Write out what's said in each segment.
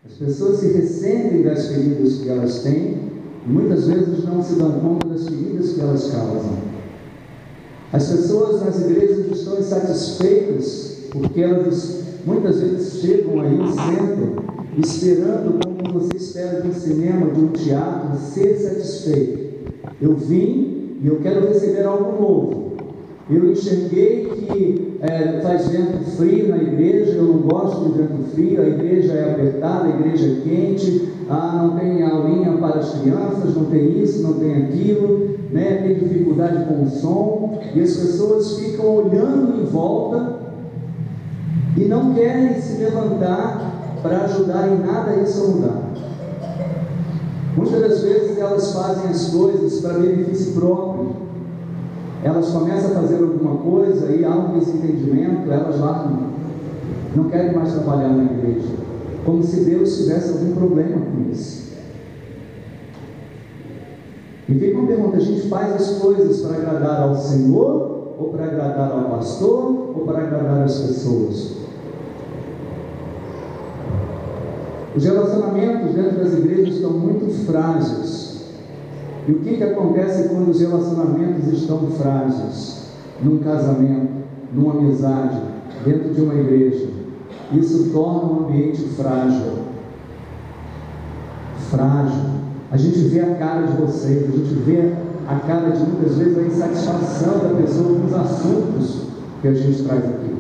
As pessoas se ressentem das feridas que elas têm e muitas vezes não se dão conta das feridas que elas causam. As pessoas nas igrejas estão insatisfeitas porque elas muitas vezes chegam aí, sentam, esperando como você espera de um cinema, de um teatro, ser satisfeito. Eu vim e eu quero receber algo novo. Eu enxerguei que faz vento frio na igreja, eu não gosto de vento frio, a igreja é apertada, a igreja é quente, não tem aulinha para as crianças, não tem isso, não tem aquilo, né? Tem dificuldade com o som, e as pessoas ficam olhando em volta e não querem se levantar para ajudar em nada isso a mudar. Muitas das vezes elas fazem as coisas para benefício próprio. Elas começam a fazer alguma coisa e há um desentendimento, elas largam, não querem mais trabalhar na igreja, como se Deus tivesse algum problema com isso. E fica uma pergunta: a gente faz as coisas para agradar ao Senhor, ou para agradar ao pastor, ou para agradar as pessoas? Os relacionamentos dentro das igrejas estão muito frágeis. E o que acontece quando os relacionamentos estão frágeis? Num casamento, numa amizade, dentro de uma igreja, isso torna um ambiente frágil. Frágil. A gente vê a cara de vocês, a gente vê a cara de muitas vezes a insatisfação da pessoa com os assuntos que a gente traz aqui.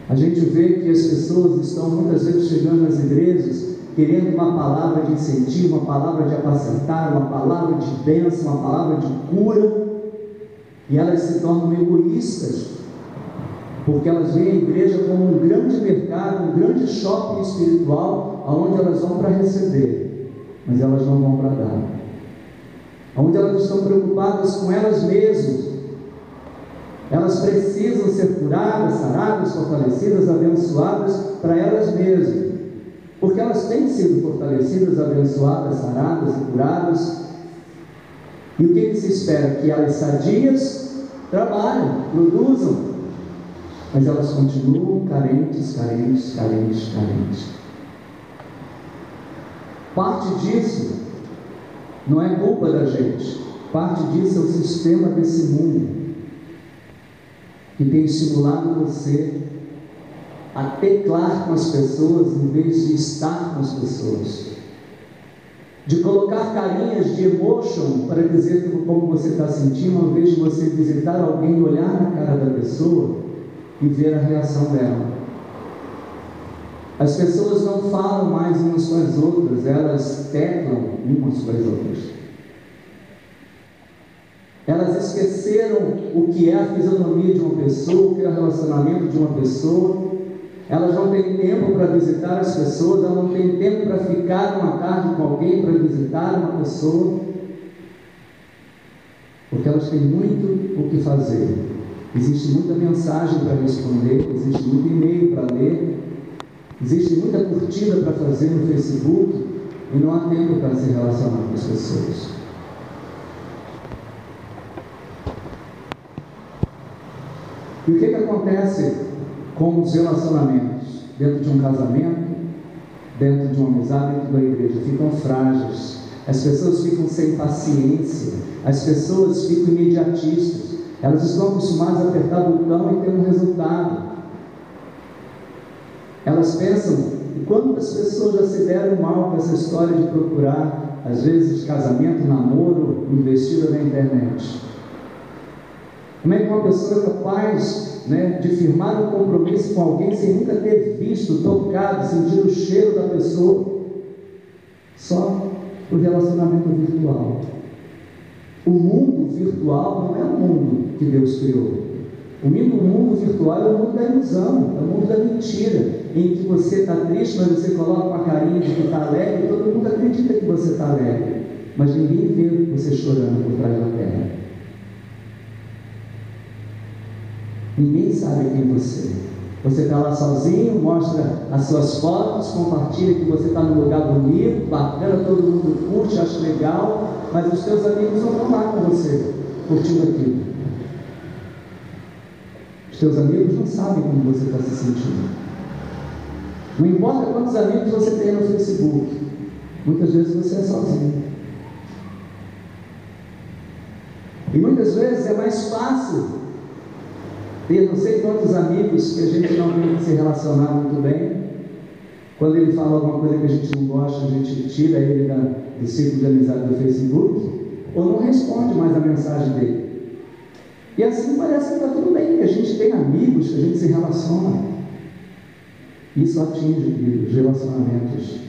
A gente vê que as pessoas estão muitas vezes chegando nas igrejas querendo uma palavra de incentivo, uma palavra de apacentar, uma palavra de bênção, uma palavra de cura, e elas se tornam egoístas, porque elas veem a igreja como um grande mercado, um grande shopping espiritual, onde elas vão para receber, mas elas não vão para dar, onde elas estão preocupadas com elas mesmas. Elas precisam ser curadas, saradas, fortalecidas, abençoadas para elas mesmas, porque elas têm sido fortalecidas, abençoadas, saradas e curadas. E o que se espera? Que elas sadias trabalhem, produzam, mas elas continuam carentes. Parte disso não é culpa da gente, parte disso é o sistema desse mundo que tem estimulado você a teclar com as pessoas em vez de estar com as pessoas, de colocar carinhas de emotion para dizer como você está sentindo, ao invés de você visitar alguém, olhar na cara da pessoa e ver a reação dela. As pessoas não falam mais umas com as outras, elas teclam umas com as outras. Elas esqueceram o que é a fisionomia de uma pessoa, o que é o relacionamento de uma pessoa. Elas não têm tempo para visitar as pessoas, elas não têm tempo para ficar uma tarde com alguém, para visitar uma pessoa, porque elas têm muito o que fazer. Existe muita mensagem para responder, existe muito e-mail para ler, existe muita curtida para fazer no Facebook, e não há tempo para se relacionar com as pessoas. E o que acontece com os relacionamentos dentro de um casamento, dentro de uma amizade, dentro da igreja? Ficam frágeis, as pessoas ficam sem paciência, as pessoas ficam imediatistas, elas estão acostumadas a apertar o botão e ter um resultado. Elas pensam, e quantas pessoas já se deram mal com essa história de procurar, às vezes, casamento, namoro, investida na internet? Como é que uma pessoa é capaz, de firmar um compromisso com alguém sem nunca ter visto, tocado, sentido o cheiro da pessoa, só por relacionamento virtual? O mundo virtual não é o mundo que Deus criou. O mundo virtual é o mundo da ilusão, é o mundo da mentira, em que você está triste, mas você coloca uma carinha de que está alegre, e todo mundo acredita que você está alegre, mas ninguém vê você chorando por trás da terra. Ninguém sabe quem você é. Você está lá sozinho, mostra as suas fotos, compartilha que você está num lugar bonito, bacana, todo mundo curte, acha legal, mas os seus amigos não estão lá com você, curtindo aquilo. Os teus amigos não sabem como você está se sentindo. Não importa quantos amigos você tem no Facebook, muitas vezes você é sozinho. E muitas vezes é mais fácil ter não sei quantos amigos que a gente não tem que se relacionar muito bem. Quando ele fala alguma coisa que a gente não gosta, a gente tira ele do círculo de amizade do Facebook, ou não responde mais a mensagem dele. E assim parece que está tudo bem, que a gente tem amigos, que a gente se relaciona. Isso atinge os relacionamentos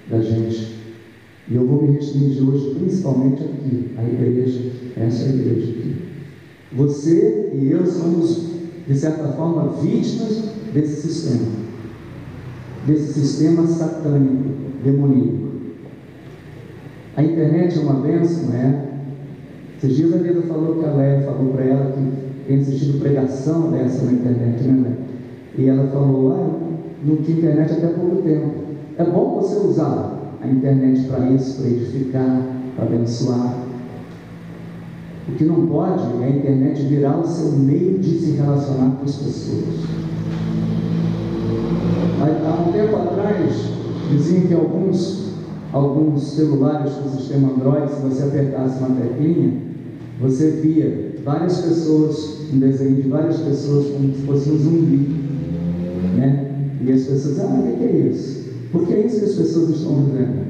da gente. E eu vou me restringir hoje principalmente aqui, a igreja, essa igreja aqui. Você e eu somos, de certa forma, vítimas desse sistema satânico, demoníaco. A internet é uma bênção, não é? Esses dias a Leda falou que a Léa falou para ela que tem assistido pregação dessa na internet, né, Léa? E ela falou, não tinha internet até pouco tempo. É bom você usar a internet para isso, para edificar, para abençoar. O que não pode é a internet virar o seu meio de se relacionar com as pessoas. Há um tempo atrás, diziam que alguns celulares com sistema Android, se você apertasse uma teclinha, você via várias pessoas, um desenho de várias pessoas como se fosse um zumbi, né? E as pessoas, o que é isso? Porque é isso que as pessoas estão vivendo.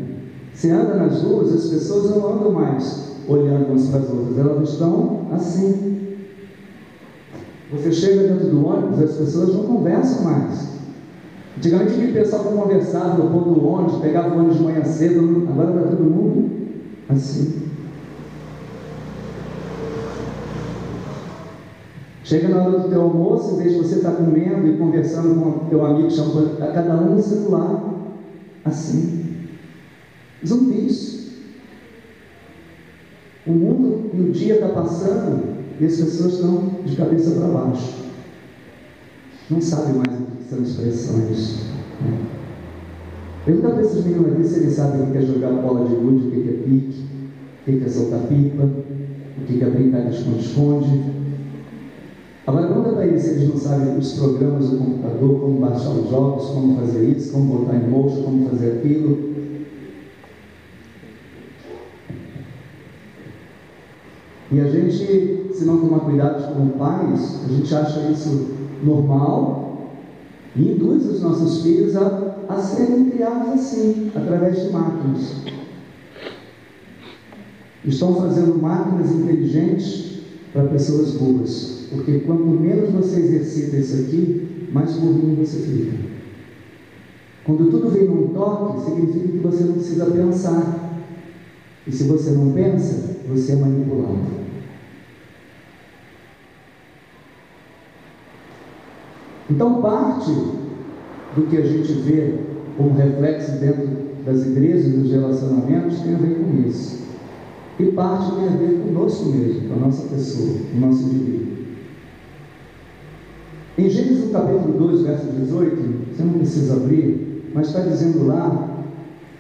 Você anda nas ruas, as pessoas não andam mais olhando umas para as outras, elas estão assim. Você chega dentro do ônibus, as pessoas não conversam mais. Antigamente o pessoal conversava no ponto do ônibus, pegava o ônibus de manhã cedo, agora está todo mundo assim. Chega na hora do teu almoço, em vez de você estar comendo e conversando com o teu amigo, chama cada um no celular, assim. Zumbis. O mundo e o dia está passando e as pessoas estão de cabeça para baixo. Não sabem mais o que são expressões. Pergunta para esses meninos aqui se eles sabem o que é jogar bola de gude, o que é pique, o que é soltar pipa, o que é brincar de esconde-esconde. Agora pergunta para eles se eles não sabem os programas do computador, como baixar os jogos, como fazer isso, como botar em motion, como fazer aquilo. E a gente, se não tomar cuidado como pais, a gente acha isso normal e induz os nossos filhos a serem criados assim, através de máquinas. Estão fazendo máquinas inteligentes para pessoas burras, porque quanto menos você exercita isso aqui, mais burrinho você fica. Quando tudo vem num toque, significa que você não precisa pensar. E se você não pensa, você é manipulado. Então, parte do que a gente vê como reflexo dentro das igrejas e dos relacionamentos tem a ver com isso. E parte tem a ver conosco mesmo, com a nossa pessoa, com o nosso indivíduo. Em Gênesis capítulo 2, verso 18, você não precisa abrir, mas está dizendo lá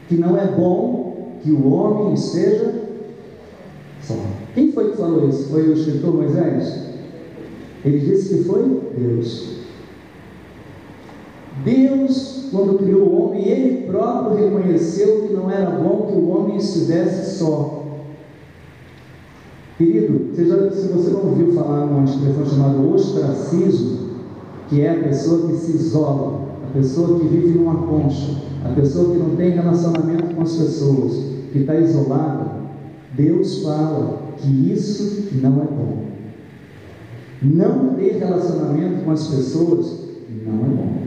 que não é bom que o homem esteja só. Quem foi que falou isso? Foi o escritor Moisés? Ele disse que foi Deus. Deus, quando criou o homem, Ele próprio reconheceu que não era bom que o homem estivesse só. Querido, se você não ouviu falar numa expressão chamada ostracismo, que é a pessoa que se isola, a pessoa que vive numa concha, a pessoa que não tem relacionamento com as pessoas, que está isolada, Deus fala que isso não é bom. Não ter relacionamento com as pessoas não é bom.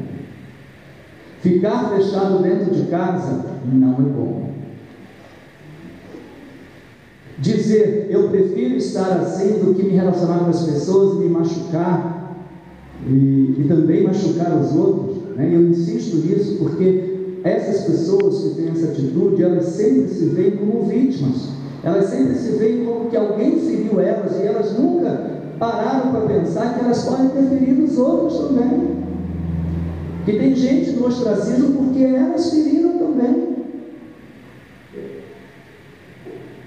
Ficar fechado dentro de casa não é bom. Dizer, eu prefiro estar assim do que me relacionar com as pessoas e me machucar e também machucar os outros, né? Eu insisto nisso porque essas pessoas que têm essa atitude, elas sempre se veem como vítimas, elas sempre se veem como que alguém feriu elas e elas nunca pararam para pensar que elas podem ter ferido os outros também. Que tem gente no ostracismo porque elas feriram também.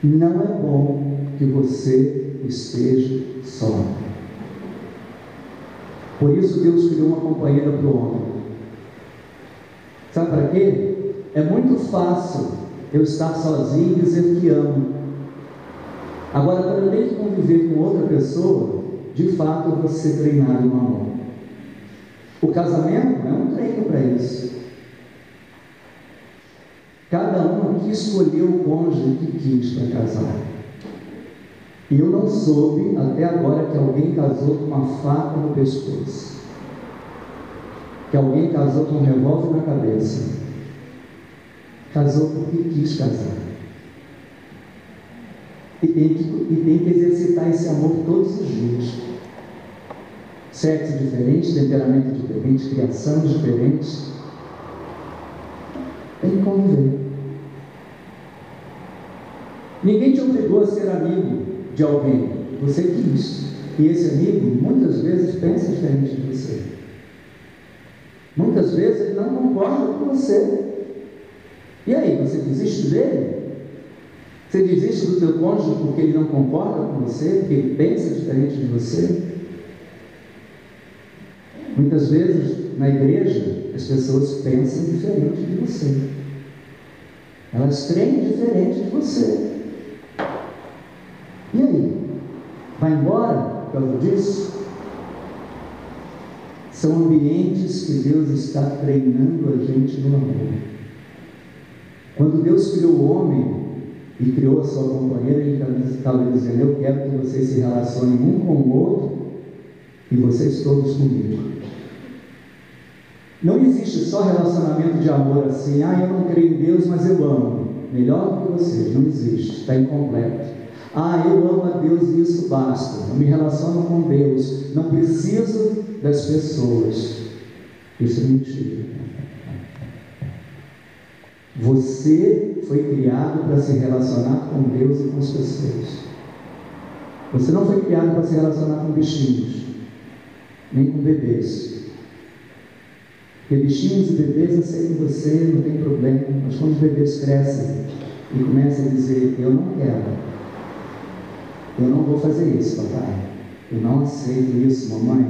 Não é bom que você esteja só. Por isso Deus criou uma companheira para o homem. Sabe para quê? É muito fácil eu estar sozinho e dizer que amo. Agora, quando eu tenho que conviver com outra pessoa, de fato eu vou ser treinado no amor. O casamento é um treino para isso. Cada um aqui escolheu o cônjuge que quis para casar. E eu não soube até agora que alguém casou com uma faca no pescoço, que alguém casou com um revólver na cabeça. Casou porque quis casar. E tem que exercitar esse amor todos os dias. Sexo diferente, temperamento diferente, criação diferente. Tem que conviver. Ninguém te obrigou a ser amigo de alguém. Você quis. E esse amigo, muitas vezes, pensa diferente de você. Muitas vezes ele não concorda com você. E aí, você desiste dele? Você desiste do teu cônjuge porque ele não concorda com você, porque ele pensa diferente de você? Muitas vezes, na igreja, as pessoas pensam diferente de você. Elas creem diferente de você. E aí? Vai embora por causa disso? São ambientes que Deus está treinando a gente no amor. Quando Deus criou o homem e criou a sua companheira, Ele estava dizendo: eu quero que vocês se relacionem um com o outro e vocês todos comigo. Não existe só relacionamento de amor assim: eu não creio em Deus, mas eu amo. Melhor do que vocês, não existe, está incompleto. Eu amo a Deus e isso basta. Eu me relaciono com Deus, não preciso das pessoas. Isso é mentira. Você foi criado para se relacionar com Deus e com as pessoas. Você não foi criado para se relacionar com bichinhos, nem com bebês. Porque bichinhos e bebês aceitam você, não tem problema. Mas quando os bebês crescem e começam a dizer: eu não quero, eu não vou fazer isso, papai, eu não aceito isso, mamãe,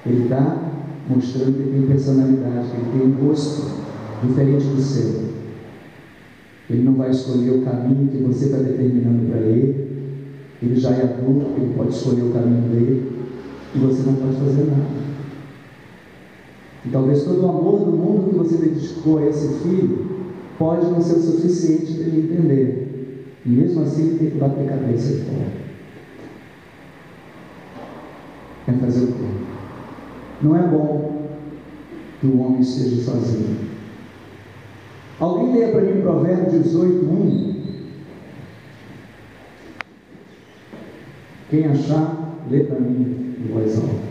ele está mostrando que ele tem personalidade, que ele tem um gosto diferente do seu. Ele não vai escolher o caminho que você está determinando para ele. Ele já é adulto, ele pode escolher o caminho dele e você não pode fazer nada. E talvez todo o amor do mundo que você dedicou a esse filho pode não ser o suficiente para ele entender. E mesmo assim ele tem que bater a cabeça e fora. Quer fazer o quê? Não é bom que o homem esteja sozinho. Alguém leia para mim Provérbios 18:1. Quem achar, lê para mim em voz alta.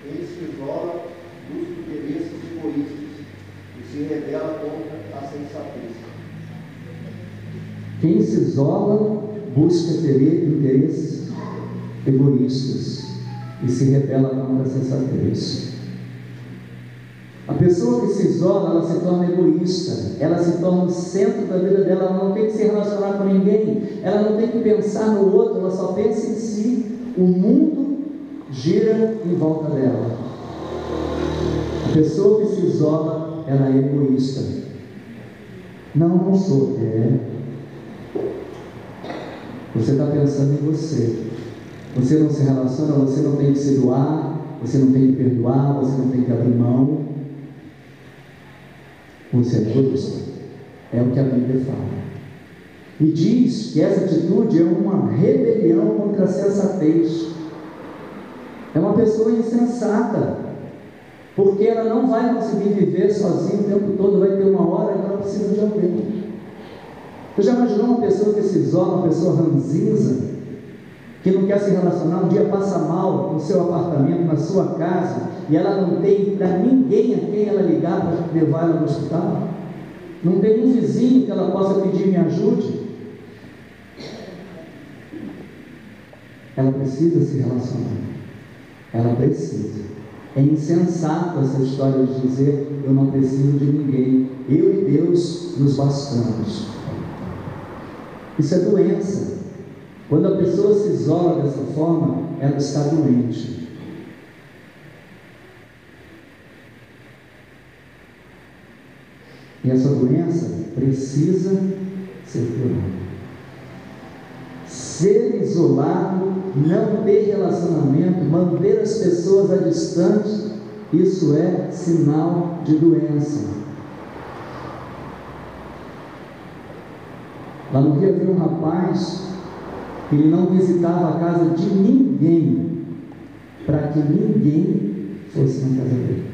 Ele se isola, busca interesses egoístas e se rebela contra a sensatez. Quem se isola busca ter interesses egoístas e se rebela contra a sensatez. A pessoa que se isola, ela se torna egoísta, ela se torna o centro da vida dela, ela não tem que se relacionar com ninguém, ela não tem que pensar no outro, ela só pensa em si. O mundo gira em volta dela. A pessoa que se isola, ela é egoísta. Não sou. Você está pensando em você. Você não se relaciona, você não tem que se doar, você não tem que perdoar, você não tem que abrir mão. Você é egoísta. É o que a Bíblia fala. E diz que essa atitude é uma rebelião contra a sensatez. É uma pessoa insensata, porque ela não vai conseguir viver sozinha o tempo todo, vai ter uma hora que ela precisa de alguém. Você já imaginou uma pessoa que se isola, uma pessoa ranzinza, que não quer se relacionar, um dia passa mal no seu apartamento, na sua casa, e ela não tem para ninguém a quem ela ligar para levar ela no hospital? Não tem um vizinho que ela possa pedir: me ajude? Ela precisa se relacionar. Ela precisa. É insensato essa história de dizer: eu não preciso de ninguém, eu e Deus nos bastamos. Isso é doença. Quando a pessoa se isola dessa forma, ela está doente. E essa doença precisa ser curada. Ser isolado, não ter relacionamento, manter as pessoas à distância, isso é sinal de doença. Lá no Rio havia um rapaz que ele não visitava a casa de ninguém, para que ninguém fosse na casa dele.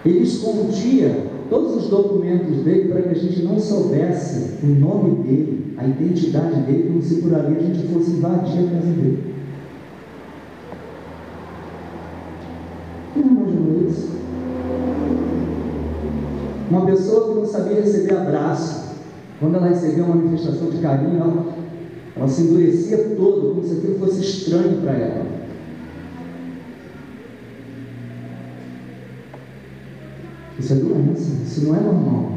Ele escondia todos os documentos dele para que a gente não soubesse o nome dele, a identidade dele, como se por ali a gente fosse invadir a casa dele. Quem não imaginou isso? Uma pessoa que não sabia receber abraço, quando ela recebia uma manifestação de carinho, ela se endurecia toda, como se aquilo fosse estranho para ela. Isso é doença, isso não é normal.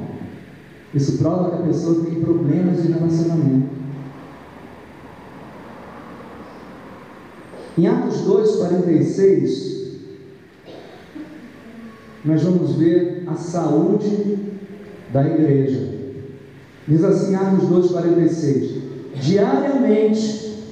Isso prova que a pessoa tem problemas de relacionamento. Em Atos 2:46, nós vamos ver a saúde da igreja. Diz assim, Atos 2:46: diariamente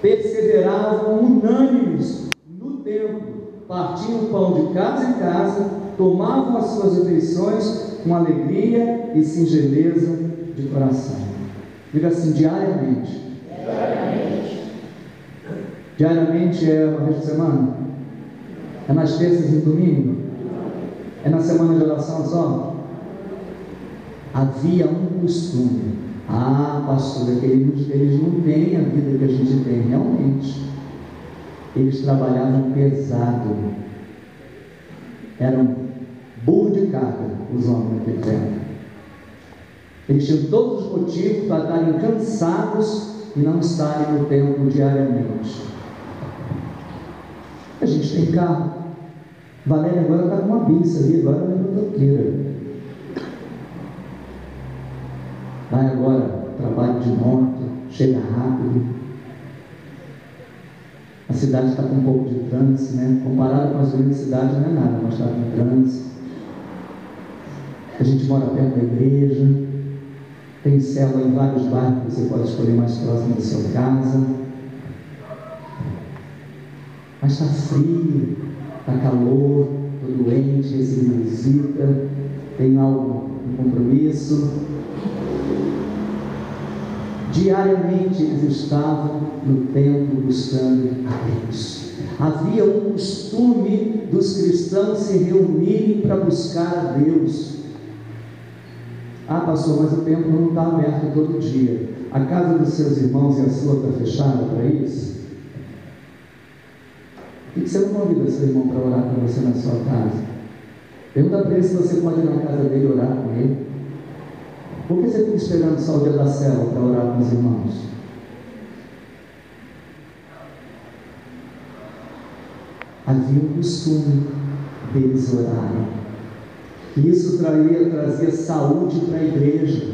perseveravam unânimes no templo, partiam o pão de casa em casa, tomavam as suas refeições com alegria e singeleza de coração. Diga assim, diariamente. Diariamente é uma vez por semana? É nas terças e domingo? É na semana de oração só? Havia um costume. Ah, pastor, é que eles não têm a vida que a gente tem. Realmente, eles trabalhavam pesado. Eram burro de carga, os homens daquele tempo. Eles tinham todos os motivos para estarem cansados e não estarem no templo diariamente. A gente tem carro. Valéria agora está com uma biça ali, agora ela é motoqueira. Vai agora, trabalho de moto, chega rápido. A cidade está com um pouco de trânsito, né? Comparado com as grandes cidades não é nada, mas está com trânsito. A gente mora perto da igreja, tem célula em vários bairros que você pode escolher mais próximo da sua casa. Mas está frio, está calor, estou doente, recebi visita, tenho um compromisso. Diariamente eles estavam no templo buscando a Deus. Havia um costume dos cristãos se reunirem para buscar a Deus. Ah, pastor, mas o templo não está aberto todo dia. A casa dos seus irmãos e a sua está fechada para isso? Por que você não convida seu irmão para orar com você na sua casa? Pergunta para ele se você pode ir na casa dele orar com ele. Por que você fica esperando só o dia da célula para orar com os irmãos? Havia um costume deles orarem. E isso trazia saúde para a igreja.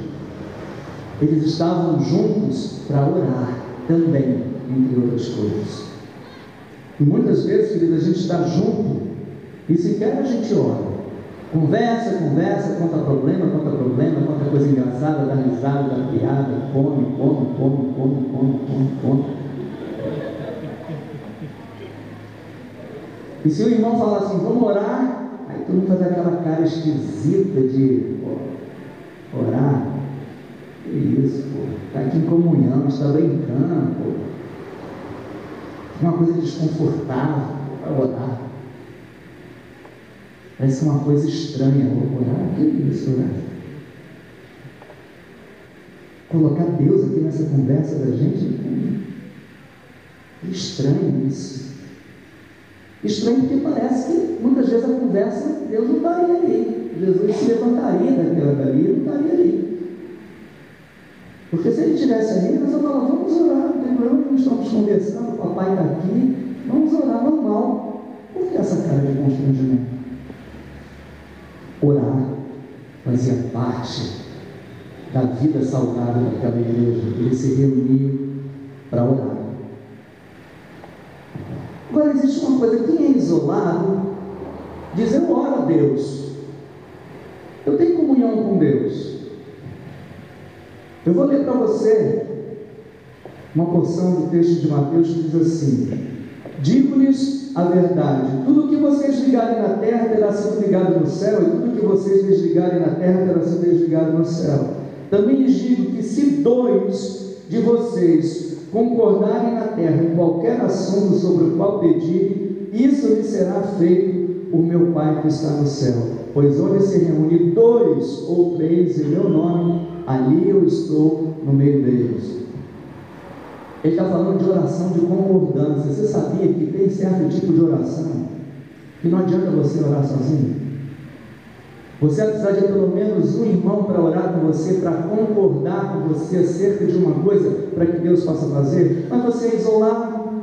Eles estavam juntos para orar também, entre outras coisas. E muitas vezes, querido, a gente está junto e sequer a gente ora. Conversa, conta problema, conta coisa engraçada, dá risada, dá piada, come. E se o irmão falar assim, vamos orar, aí todo mundo faz aquela cara esquisita de orar. Que isso, pô, está aqui em comunhão, está brincando, pô. Uma coisa desconfortável para orar. Parece uma coisa estranha, orar, que isso, orar? Colocar Deus aqui nessa conversa da gente, é estranho isso. Estranho porque parece que muitas vezes a conversa, Deus não estaria ali. Jesus se levantaria daquela dali e não estaria ali. Porque se ele estivesse ali, nós vamos falar, vamos orar, não tem problema, nós estamos conversando, o papai está aqui, vamos orar normal. Por que essa cara de constrangimento? Orar fazia parte da vida saudável daquela igreja. Eles se reuniam para orar. Agora, existe uma coisa: quem é isolado diz: eu oro a Deus, eu tenho comunhão com Deus. Eu vou ler para você uma porção do texto de Mateus que diz assim: digo-lhes a verdade, tudo que vocês ligarem na terra terá sido ligado no céu, e tudo que vocês desligarem na terra terá sido desligado no céu. Também lhes digo que se 2 de vocês concordarem na terra em qualquer assunto sobre o qual pedirem, isso lhes será feito por meu Pai que está no céu. Pois onde se reúne 2 ou 3 em meu nome, ali eu estou no meio deles. Ele está falando de oração de concordância. Você sabia que tem certo tipo de oração que não adianta você orar sozinho? Você vai precisar de pelo menos um irmão para orar com você, para concordar com você acerca de uma coisa, para que Deus possa fazer. Mas você é isolado,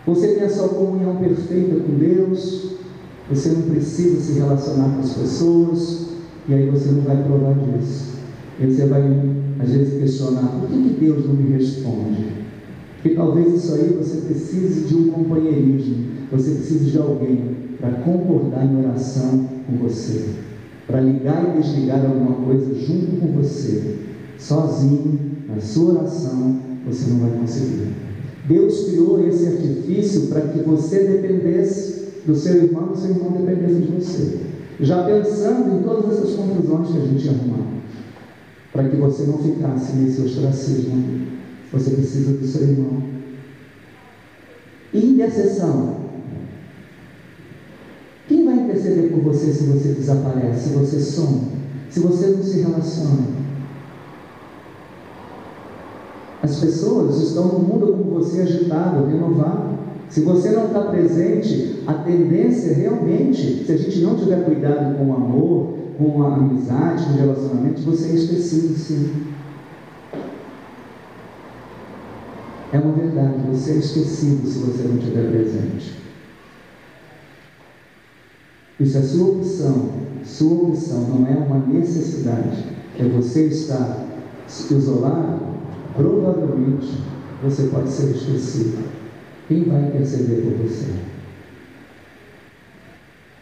você tem a sua comunhão perfeita com Deus, você não precisa se relacionar com as pessoas, e aí você não vai provar disso. E você vai, às vezes, questionar: por que Deus não me responde? Porque talvez isso aí você precise de um companheirismo, você precisa de alguém para concordar em oração com você, para ligar e desligar alguma coisa junto com você. Sozinho, na sua oração, você não vai conseguir. Deus criou esse artifício para que você dependesse do seu irmão, e o seu irmão dependesse de você, já pensando em todas essas conclusões que a gente arrumou, para que você não ficasse nesse ostracismo. Você precisa do seu irmão. Intercessão. Quem vai interceder por você se você desaparece, se você some, se você não se relaciona? As pessoas estão no mundo como você, agitado, renovado. Se você não está presente, a tendência realmente, se a gente não tiver cuidado com o amor, com a amizade, com o relacionamento, você é esquecido, sim. É uma verdade, você é esquecido se você não estiver presente. Isso é sua opção, não é uma necessidade. É você estar isolado, provavelmente você pode ser esquecido. Quem vai interceder por você?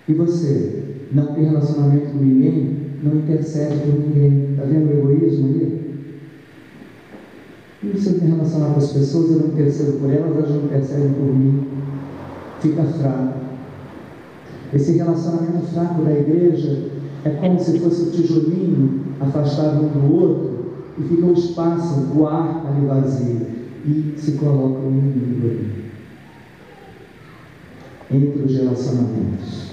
E você não tem relacionamento com ninguém, não intercede por ninguém. Está vendo o egoísmo ali? E se eu me relacionar com as pessoas, eu não intercedo por elas, elas não intercedem por mim. Fica fraco. Esse relacionamento fraco da igreja é como se fosse um tijolinho afastado um do outro, e fica um espaço, o ar ali vazio, e se coloca um inimigo ali, entre os relacionamentos.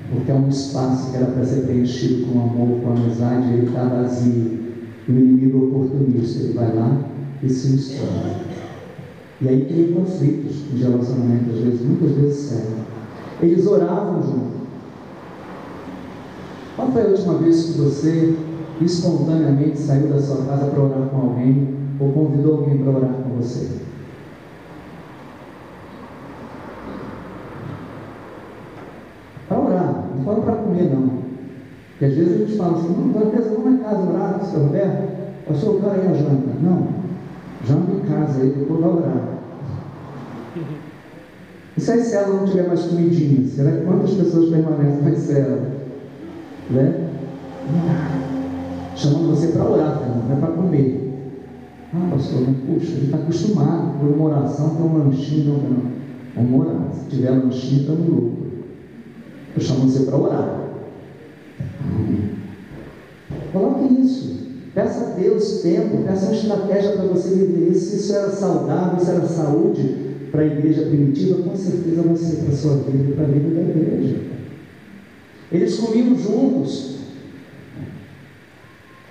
Porque é um espaço que era para ser preenchido com amor, com amizade, ele está vazio. E o inimigo oportunista, ele vai lá e se instala. E aí cria conflitos de relacionamento, às vezes, muitas vezes sérios. Eles oravam juntos. Qual foi a última vez que você espontaneamente saiu da sua casa para orar com alguém, ou convidou alguém para orar com você? Para orar, não fala para comer não. Porque às vezes a gente fala assim: não, vamos em casa orar, Sr. Roberto, pastor, eu quero ir à janta. Não, janta em casa, aí depois vai orar. E se a célula não tiver mais comidinha, será que quantas pessoas permanecem na célula? Né? Chamando você para orar, não é para comer. Ah, pastor, mas puxa, ele está acostumado por uma oração, tem um lanchinho, não. Vamos orar. Se tiver lanchinho, estamos loucos. Eu chamo você para orar. Coloque isso. Peça a Deus tempo, peça uma estratégia para você viver isso. Se isso era saudável, isso era saúde para a igreja primitiva, com certeza vai ser para a sua vida e para a vida da igreja. Eles comiam juntos,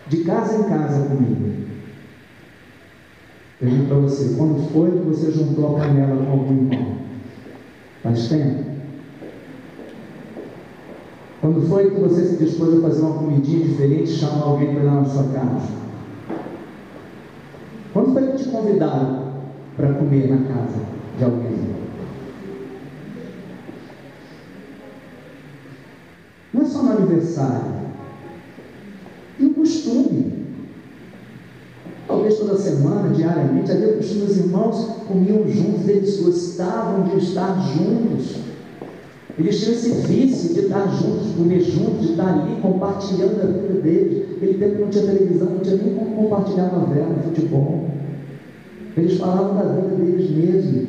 de casa em casa comigo. Pergunto para você: quando foi que você juntou a panela com algum irmão? Faz tempo? Quando foi que você se dispôs a fazer uma comidinha diferente e chamar alguém para ir lá na sua casa? Quando foi que te convidaram para comer na casa de alguém? Não é só no aniversário. Tem um costume. talvez toda semana, diariamente. Havia costume, os irmãos comiam juntos, eles gostavam de estar juntos. Eles tinham esse vício de estar juntos, de comer juntos, de estar ali compartilhando a vida deles. Naquele tempo não tinha televisão, não tinha nem como compartilhar novela, futebol. Eles falavam da vida deles mesmo,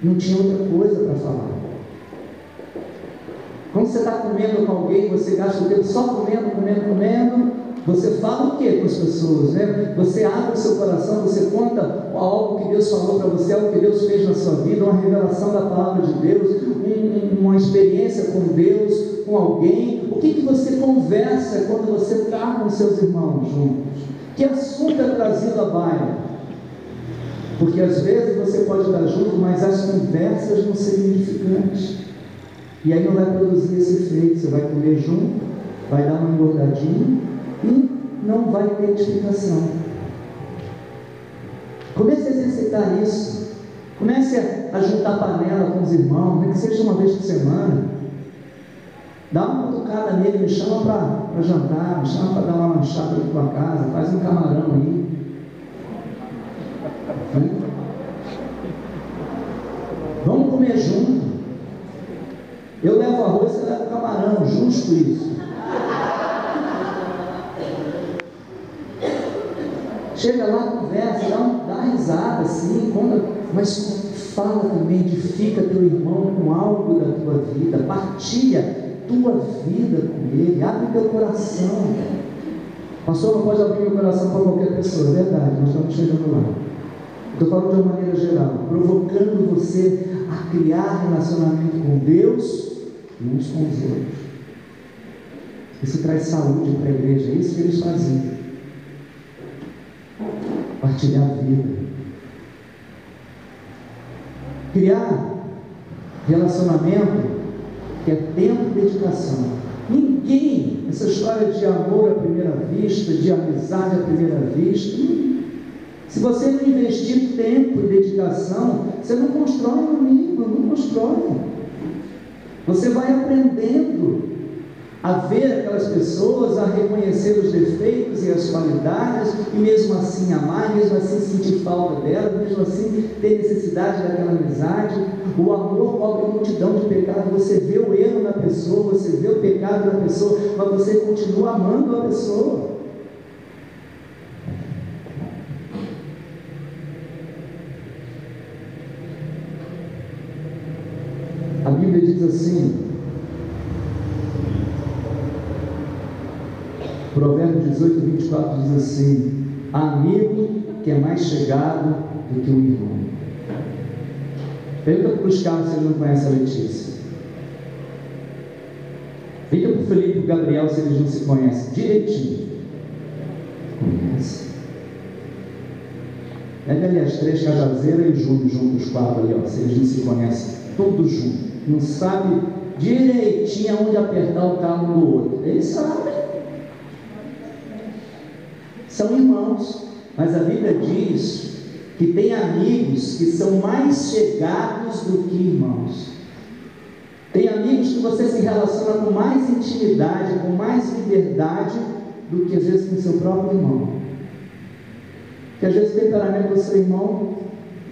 não tinha outra coisa para falar. Quando você está comendo com alguém, você gasta o tempo só comendo, você fala o que com as pessoas, né? Você abre o seu coração, você conta algo que Deus falou para você, algo que Deus fez na sua vida, uma revelação da palavra de Deus, uma experiência com Deus, com alguém. O que você conversa quando você está com seus irmãos juntos? Que assunto é trazido à baila? Porque às vezes você pode estar junto, mas as conversas não serem edificantes. E aí não vai produzir esse efeito. Você vai comer junto, vai dar uma engordadinha e não vai ter edificação. Comece a exercitar isso. Comece a juntar panela com os irmãos, nem que seja uma vez por semana. Dá uma cutucada nele, me chama para jantar, me chama para dar uma lanchada na tua casa, faz um camarão aí. Vamos comer junto. Eu levo arroz, você leva camarão, justo isso. Chega lá, conversa, dá risada assim, mas fala também, edifica teu irmão com algo da tua vida, partilha tua vida com ele, abre teu coração. Pastor, não pode abrir meu coração para qualquer pessoa, é verdade, nós estamos chegando lá. Estou falando de uma maneira geral, provocando você a criar relacionamento com Deus e uns com os outros. Isso traz saúde para a igreja, é isso que eles faziam. Partilhar a vida. Criar relacionamento que é tempo e dedicação. Ninguém, essa história de amor à primeira vista, de amizade à primeira vista, se você não investir tempo e dedicação, você não constrói um amigo, não constrói. Você vai aprendendo a ver aquelas pessoas, a reconhecer os defeitos e as qualidades, e mesmo assim amar, mesmo assim sentir falta dela, mesmo assim ter necessidade daquela amizade. O amor cobre multidão de pecados. Você vê o erro na pessoa, você vê o pecado na pessoa, mas você continua amando a pessoa. A Bíblia diz assim, Provérbios 18, 24 diz assim: há amigo que é mais chegado do que um irmão. Pergunta para os carros se eles não conhecem a Letícia. Pergunta para o Felipe e o Gabriel se eles não se conhecem direitinho. Conhece. Pega ali as três cajazeiras e o Júnior junto os quatro ali, ó, se eles não se conhecem, todos juntos. Não sabe direitinho aonde apertar o carro do outro. Eles sabem. São irmãos, mas a Bíblia diz que tem amigos que são mais chegados do que irmãos. Tem amigos que você se relaciona com mais intimidade, com mais liberdade do que às vezes com seu próprio irmão. Porque às vezes o temperamento do seu irmão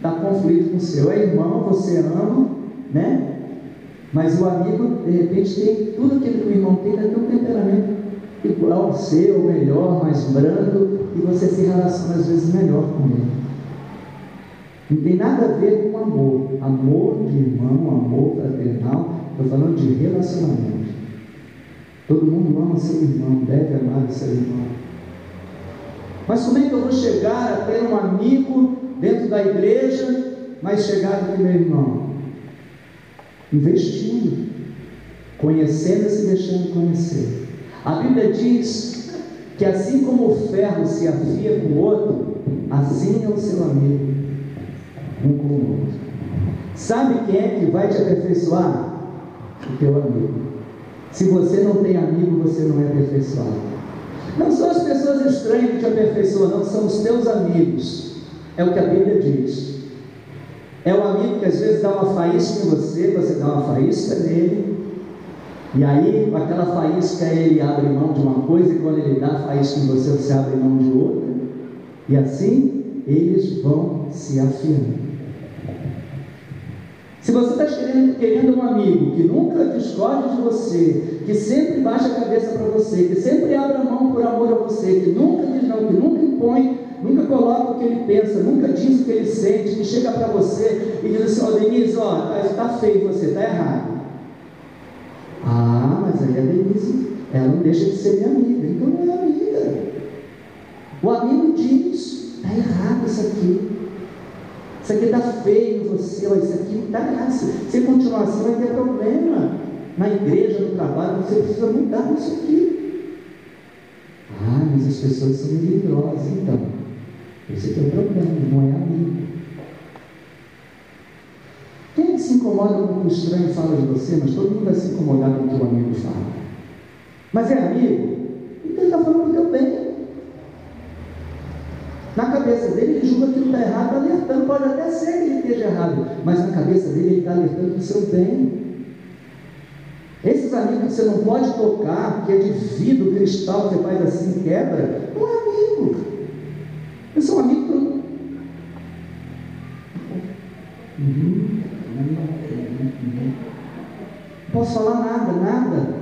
dá conflito com o seu. É irmão, você ama, né? Mas o amigo, de repente, tem tudo aquilo que o irmão tem, tem um temperamento igual ao seu, melhor, mais brando, e você se relaciona às vezes melhor com ele. Não tem nada a ver com amor. Amor de irmão, amor fraternal, estou falando de relacionamento. Todo mundo ama seu irmão, deve amar o seu irmão. Mas como é que eu vou chegar a ter um amigo dentro da igreja mais chegado que meu irmão? Investindo, conhecendo e se deixando conhecer. A Bíblia diz que assim como o ferro se afia com o outro, assim é o seu amigo, um com o outro. Sabe quem é que vai te aperfeiçoar? O teu amigo. Se você não tem amigo, você não é aperfeiçoado. Não são as pessoas estranhas que te aperfeiçoam, não, são os teus amigos. É o que a Bíblia diz. É o amigo que às vezes dá uma faísca em você, você dá uma faísca nele, e aí com aquela faísca ele abre mão de uma coisa, e quando ele dá a faísca em você, você abre mão de outra. E assim eles vão se afiando. Se você está querendo um amigo que nunca discorde de você, que sempre baixa a cabeça para você, que sempre abre a mão por amor a você, que nunca diz não, que nunca impõe, nunca coloca o que ele pensa, nunca diz o que ele sente, que chega para você e diz assim: ó, Denise, ó, está feio você, está errado. Ah, mas aí a Denise, ela não deixa de ser minha amiga, então não é amiga. O amigo diz: está errado isso aqui. Isso aqui está feio em você, ó, isso aqui está errado. Se continuar assim, vai ter problema. Na igreja, no trabalho, você precisa mudar isso aqui. Ah, mas as pessoas são melindrosas, então. Esse aqui é o problema, não é amigo. Quem se incomoda com o que o estranho fala de você, mas todo mundo vai se incomodar com o que o amigo fala. Mas é amigo? Então ele está falando do teu bem. Na cabeça dele, ele julga que não está errado, está alertando. Pode até ser que ele esteja errado, mas na cabeça dele, ele está alertando do seu bem. Esses amigos que você não pode tocar, que é de vidro, cristal, você faz assim, quebra, não é amigo. Eu sou um amigo que eu não... Não posso falar nada.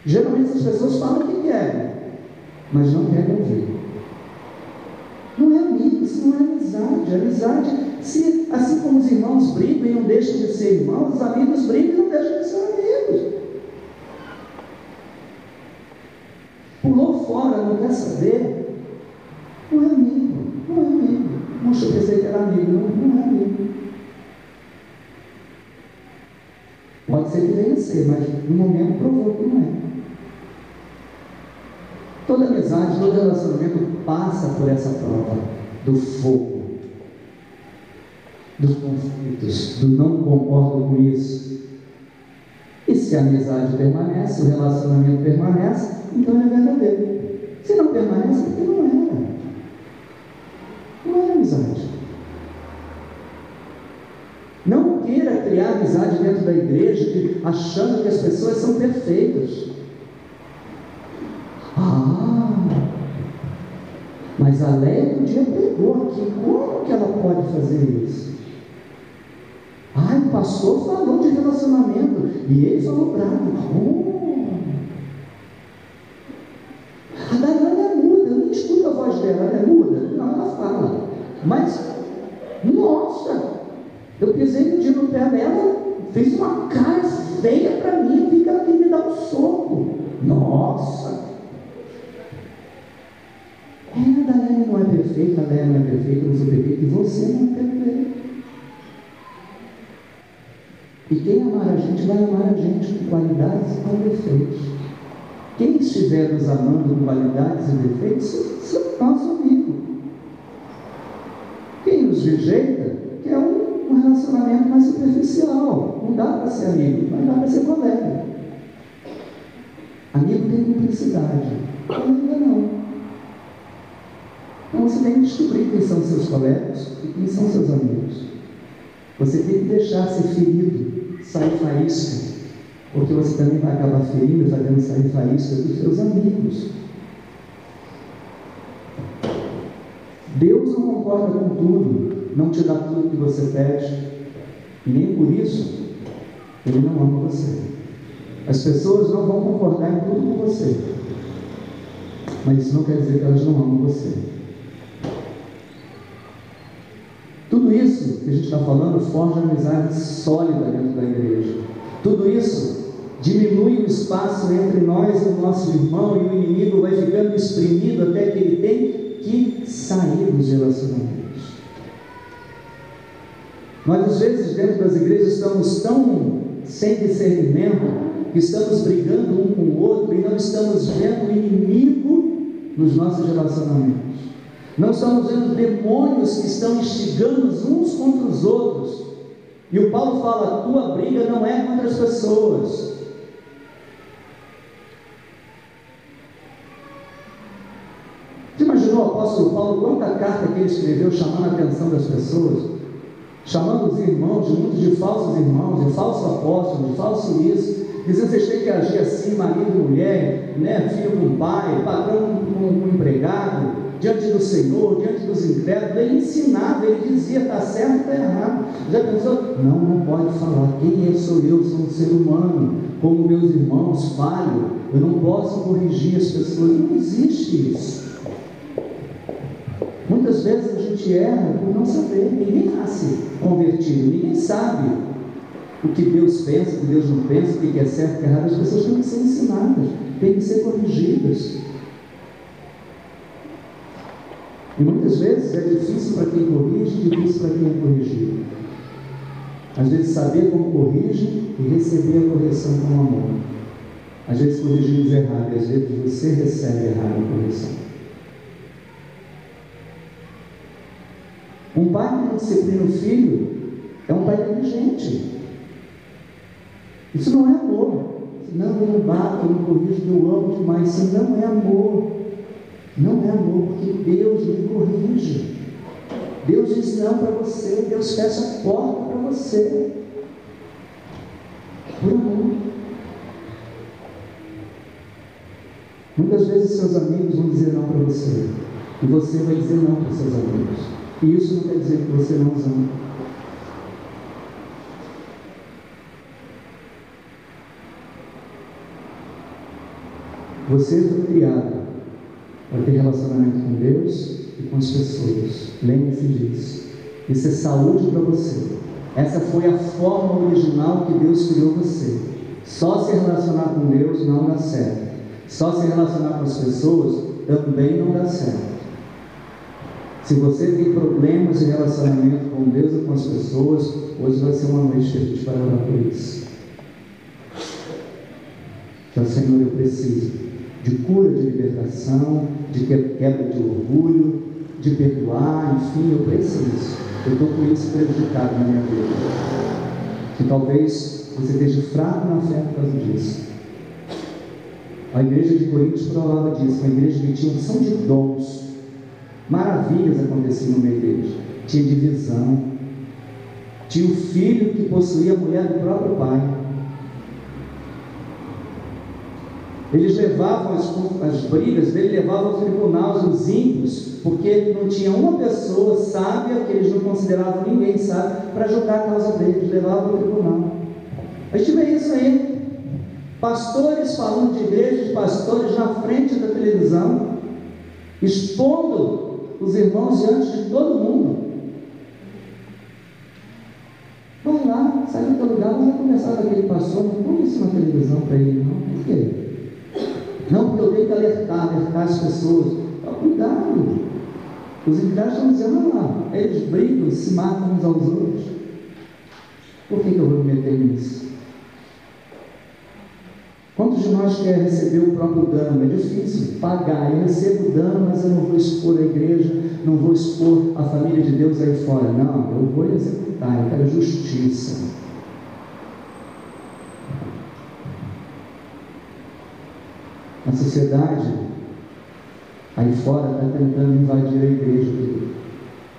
Geralmente essas pessoas falam o que querem, mas não querem ouvir. Não é amigo, isso não é amizade. Amizade, se, assim como os irmãos brigam e não deixam de ser irmãos, os amigos brigam e não deixam de ser amigos. Pulou fora, não quer saber, não é amigo. Nossa, eu pensei que era amigo, não é amigo. Pode ser que venha a ser, mas no momento provou que não é. Toda amizade, todo relacionamento passa por essa prova do fogo, dos conflitos, do não concordo com isso. E se a amizade permanece, o relacionamento permanece, então é verdadeiro. Se não permanece, porque não era. Não era amizade. Não queira criar amizade dentro da igreja, achando que as pessoas são perfeitas. Mas a Léia um dia pregou aqui, como que ela pode fazer isso? O pastor falou de relacionamento, e ele falou bravo. A Daiane é muda, eu nem escuto a voz dela, ela é muda? Não, ela fala. Mas, nossa, eu pisei um dia no pé dela, fez uma cara feia para mim, vi que ela queria me dar um soco. Nossa! A Daiane não é perfeita, a Léia não é perfeita, eu não sou perfeita, e você não é perfeito. E quem amar a gente vai amar a gente com qualidades e com defeitos. Quem estiver nos amando com qualidades e defeitos, é nosso amigo. Quem nos rejeita, quer um relacionamento mais superficial. Não dá para ser amigo, mas dá para ser colega. Amigo tem cumplicidade, colega não. Então você tem que descobrir quem são seus colegas e quem são seus amigos. Você tem que deixar ser ferido, sair faísca, porque você também vai acabar ferindo, fazendo sair faísca dos seus amigos. Deus não concorda com tudo, não te dá tudo que você pede, e nem por isso Ele não ama você. As pessoas não vão concordar em tudo com você, mas isso não quer dizer que elas não amam você. Tudo isso que a gente está falando forja amizade sólida dentro da igreja. Tudo isso diminui o espaço entre nós e o nosso irmão, e o inimigo vai ficando exprimido até que ele tem que sair dos relacionamentos. Nós, às vezes, dentro das igrejas, estamos tão sem discernimento que estamos brigando um com o outro e não estamos vendo o inimigo nos nossos relacionamentos. Não estamos vendo demônios que estão instigando uns contra os outros. E o Paulo fala: a tua briga não é contra as pessoas. Você imaginou o apóstolo Paulo, quanta carta que ele escreveu chamando a atenção das pessoas, chamando os irmãos, de muitos de falsos irmãos, de falso apóstolo, de falso isso, dizendo: vocês têm que agir assim, marido e mulher, né? Filho com pai, patrão com empregado, diante do Senhor, diante dos incrédulos, ele ensinava, ele dizia, está certo, está errado. Já pensou? Não pode falar, quem sou eu? Sou um ser humano, como meus irmãos, falho, eu não posso corrigir as pessoas, não existe isso. Muitas vezes a gente erra por não saber, ninguém nasce convertido, ninguém sabe o que Deus pensa, o que Deus não pensa, o que é certo, o que é errado. As pessoas têm que ser ensinadas, têm que ser corrigidas. E muitas vezes é difícil para quem corrige, difícil para quem é corrigido. Às vezes saber como corrige e receber a correção com amor. Às vezes corrigimos errado, e às vezes você recebe errado a correção. Um pai que não disciplina o filho é um pai negligente. Isso não é amor. Não, eu não bato, eu não corrijo, eu amo demais. Isso não é amor. Não é amor, porque Deus lhe corrige. Deus diz não para você, Deus fecha a porta para você. Por amor. Muitas vezes seus amigos vão dizer não para você, e você vai dizer não para seus amigos. E isso não quer dizer que você não os ama. Você foi criado para ter relacionamento com Deus e com as pessoas. Lembre-se disso. Isso é saúde para você. Essa foi a forma original que Deus criou você. Só se relacionar com Deus não dá certo. Só se relacionar com as pessoas também não dá certo. Se você tem problemas de relacionamento com Deus e com as pessoas, hoje vai ser uma noite que a gente vai orar por isso. Então, Senhor, eu preciso de cura, de libertação, de quebra de orgulho, de perdoar, enfim, eu preciso. Eu estou com isso prejudicado na minha vida. E talvez você esteja fraco na fé por causa disso. A igreja de Coríntios provava disso, uma igreja que tinha unção de dons. Maravilhas aconteciam no meio deles. Tinha divisão. Tinha o filho que possuía a mulher do próprio pai. Eles levavam as brigas dele, levavam ao tribunal os ímpios, porque não tinha uma pessoa sábia, que eles não consideravam ninguém sábio, para julgar a causa deles, levavam ao tribunal. A gente vê isso aí, pastores falando de igrejas, pastores na frente da televisão, expondo os irmãos diante de todo mundo. Vai lá, sai do teu lugar, não vai conversar com aquele pastor, não põe isso na televisão para ele, não. Por quê? Não, porque eu tenho que alertar as pessoas. Então, cuidado. Os incrédulos estão dizendo, não lá, eles brigam, se matam uns aos outros. Por que eu vou me meter nisso? Quantos de nós quer receber o próprio dano? É difícil pagar. Eu recebo o dano, mas eu não vou expor a igreja, não vou expor a família de Deus aí fora. Não, eu vou executar, eu quero justiça. A sociedade aí fora está tentando invadir a igreja,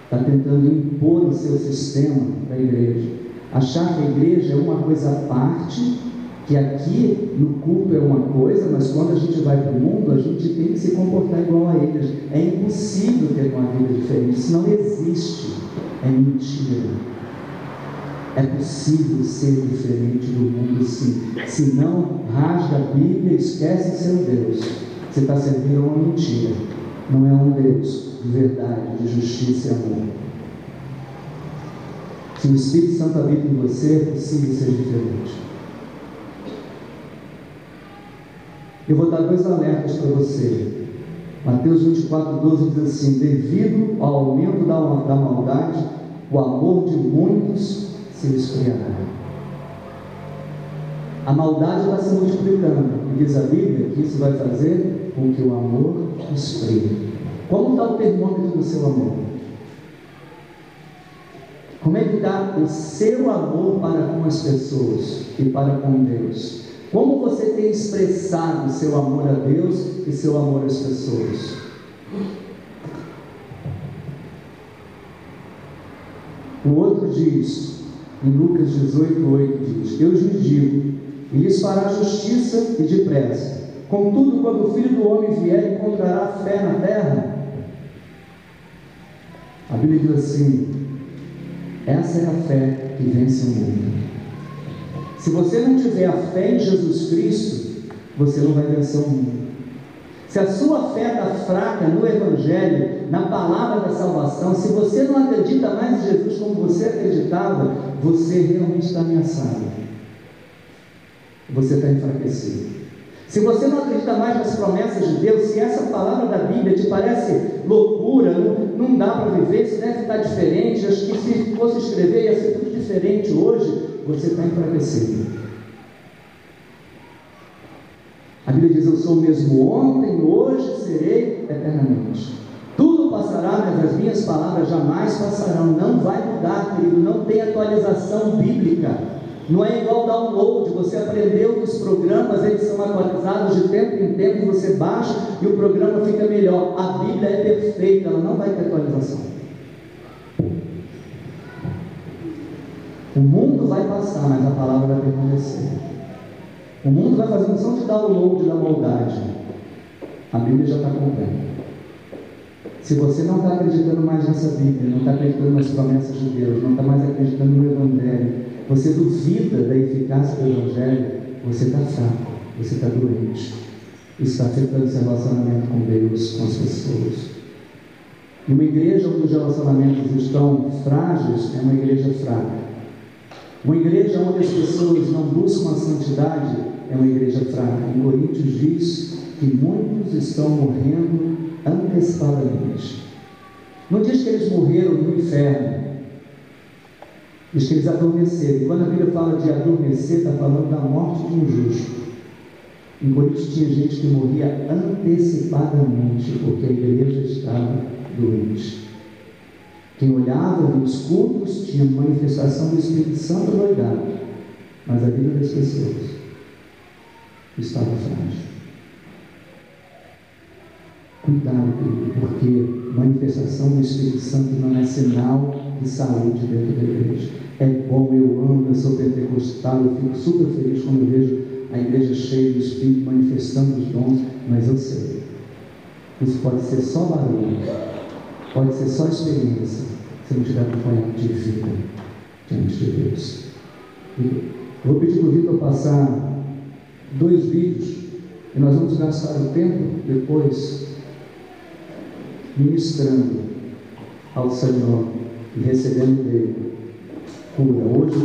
está tentando impor o seu sistema da igreja, achar que a igreja é uma coisa à parte, que aqui no culto é uma coisa, mas quando a gente vai para o mundo, a gente tem que se comportar igual a eles. É impossível ter uma vida diferente, isso não existe, é mentira. É possível ser diferente do mundo, sim. Se não, rasga a Bíblia, esquece seu Deus. Você está servindo a uma mentira. Não é um Deus de verdade, de justiça e amor. Se o Espírito Santo habita em você, é possível ser diferente. Eu vou dar 2 alertas para você. Mateus 24:12 diz assim: devido ao aumento da maldade, o amor de muitos se esfriará. A maldade está se multiplicando, e diz a Bíblia que isso vai fazer com que o amor esfrie. Como está o termômetro do seu amor? Como é que está o seu amor para com as pessoas e para com Deus? Como você tem expressado o seu amor a Deus e seu amor às pessoas? O outro diz, em Lucas 18:8 diz: eu lhes digo, e lhes fará justiça e depressa. Contudo, quando o Filho do Homem vier, encontrará fé na terra? A Bíblia diz assim: essa é a fé que vence o mundo. Se você não tiver a fé em Jesus Cristo, você não vai vencer o mundo. Se a sua fé está fraca no Evangelho, na palavra da salvação, se você não acredita mais em Jesus como você acreditava, você realmente está ameaçado. Você está enfraquecido. Se você não acredita mais nas promessas de Deus, se essa palavra da Bíblia te parece loucura, não dá para viver, isso deve estar diferente, acho que se fosse escrever ia ser tudo diferente hoje, você está enfraquecido. A Bíblia diz: eu sou o mesmo ontem, hoje, serei eternamente. Tudo passará, mas as minhas palavras jamais passarão. Não vai mudar, querido, não tem atualização bíblica. Não é igual download, você aprendeu que os programas, eles são atualizados de tempo em tempo, você baixa e o programa fica melhor. A Bíblia é perfeita, ela não vai ter atualização. O mundo vai passar, mas a palavra vai permanecer. O mundo vai fazer função de download da maldade. A Bíblia já está cumprindo. Se você não está acreditando mais nessa Bíblia, não está acreditando nas promessas de Deus, não está mais acreditando no Evangelho, você duvida da eficácia do Evangelho, você está fraco, você está doente. Isso está afetando seu relacionamento com Deus, com as pessoas. E uma igreja onde os relacionamentos estão frágeis é uma igreja fraca. Uma igreja onde as pessoas não buscam a santidade é uma igreja fraca. Em Coríntios diz que muitos estão morrendo antecipadamente. Não diz que eles morreram no inferno, diz que eles adormeceram. E quando a Bíblia fala de adormecer, está falando da morte de um justo. Em Coríntios tinha gente que morria antecipadamente, porque a igreja estava doente. Quem olhava nos cultos tinha manifestação do Espírito Santo doidado, mas a vida das pessoas estava frágil. Cuidado, querido, porque manifestação do Espírito Santo não é sinal de saúde dentro da igreja. É bom, eu amo, eu sou pentecostal, eu fico super feliz quando eu vejo a igreja cheia do Espírito, manifestando os dons, mas eu sei, isso pode ser só barulho, pode ser só experiência, se não estiver acompanhado de vida diante de Deus. Vou pedir para o Vitor passar 2 vídeos, e nós vamos gastar o tempo depois ministrando ao Senhor e recebendo dele cura. Hoje